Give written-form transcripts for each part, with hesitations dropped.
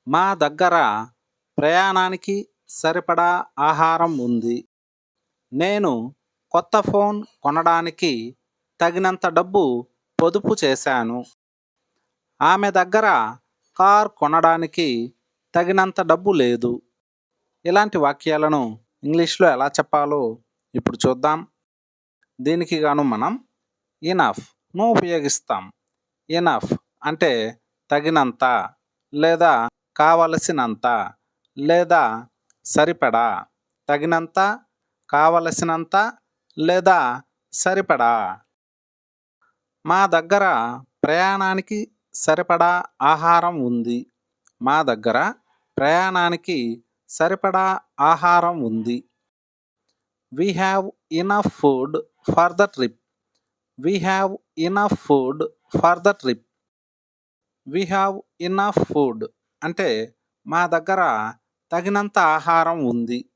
మా దగ్గర ప్రయాణానికి సరిపడా ఆహారం ఉంది. నేను కొత్త ఫోన్ కొనడానికి తగినంత డబ్బు పొదుపు చేశాను. ఆమె దగ్గర కార్ కొనడానికి తగినంత డబ్బు లేదు. ఇలాంటి వాక్యాలను ఇంగ్లీష్లో ఎలా చెప్పాలో ఇప్పుడు చూద్దాం. దీనికి గాను మనం ఇనఫ్ను ఉపయోగిస్తాం. ఇనఫ్ అంటే తగినంత లేదా కావలసినంత లేదా సరిపడా. తగినంత, కావలసినంత లేదా సరిపడా. మా దగ్గర ప్రయాణానికి సరిపడా ఆహారం ఉంది. మా దగ్గర ప్రయాణానికి సరిపడా ఆహారం ఉంది. We have enough food for the trip. We have enough food for the trip. We have enough food అంటే మా దగ్గర తగినంత ఆహారం ఉంది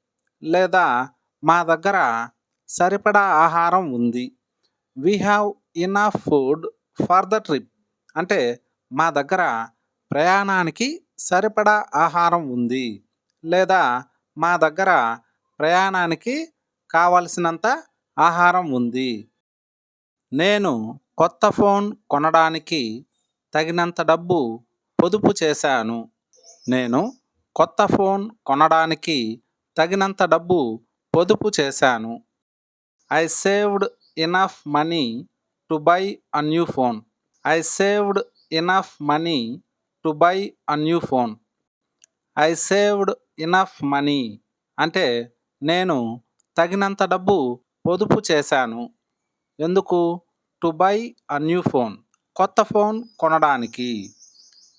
లేదా మా దగ్గర సరిపడా ఆహారం ఉంది. We have enough food for the trip అంటే మా దగ్గర ప్రయాణానికి సరిపడా ఆహారం ఉంది లేదా మా దగ్గర ప్రయాణానికి కావలసినంత ఆహారం ఉంది. నేను కొత్త ఫోన్ కొనడానికి తగినంత డబ్బు పొదుపు చేశాను. నేను కొత్త ఫోన్ కొనడానికి తగినంత డబ్బు పొదుపు చేశాను. I saved enough money to buy a new phone. I saved enough money to buy a new phone. I saved enough money అంటే నేను తగినంత డబ్బు పొదుపు చేశాను. ఎందుకు? To buy a new phone. కొత్త ఫోన్ కొనడానికి.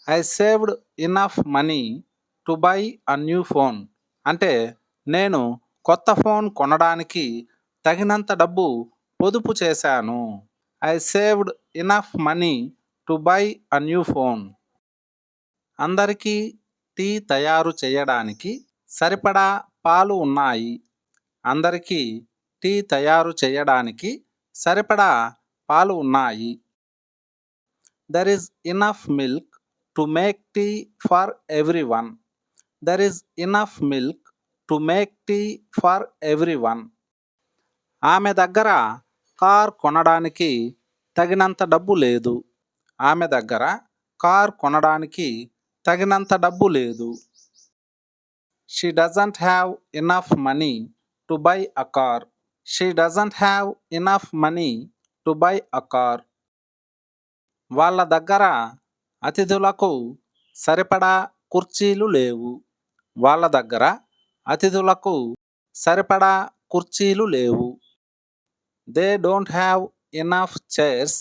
I saved enough money to buy a new phone అంటే నేను కొత్త ఫోన్ కొనడానికి తగినంత డబ్బు పొదుపు చేశాను. I saved enough money to buy a new phone. అందరికీ టీ తయారు చేయడానికి సరిపడా పాలు ఉన్నాయి. అందరికీ టీ తయారు చేయడానికి సరిపడా పాలు ఉన్నాయి. There is enough milk to make tea for everyone. There is enough milk to make tea for everyone. ఆమె దగ్గర కార్ కొనడానికి తగినంత డబ్బు లేదు. ఆమె దగ్గర కార్ కొనడానికి తగినంత డబ్బు లేదు. She doesn't have enough money to buy a car. She doesn't have enough money to buy a car. వాళ్ళ దగ్గర అతిథులకు సరిపడా కుర్చీలు లేవు. వాళ్ళ దగ్గర అతిథులకు సరిపడా కుర్చీలు లేవు. They don't have enough chairs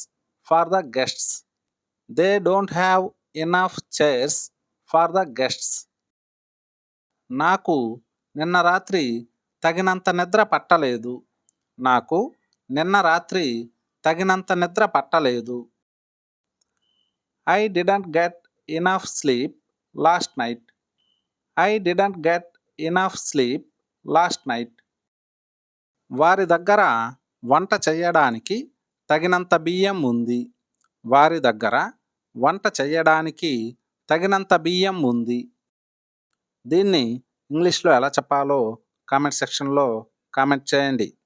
for the guests. They don't have enough chairs for the guests. నాకు నిన్న రాత్రి తగినంత నిద్ర పట్టలేదు. నాకు నిన్న రాత్రి తగినంత నిద్ర పట్టలేదు. I didn't get enough sleep last night. I didn't get enough sleep last night. వారి దగ్గర వంట చేయడానికి తగినంత బియ్యం ఉంది. వారి దగ్గర వంట చేయడానికి తగినంత బియ్యం ఉంది. దీన్ని ఇంగ్లీష్లో ఎలా చెప్పాలో కామెంట్ సెక్షన్లో కామెంట్ చేయండి.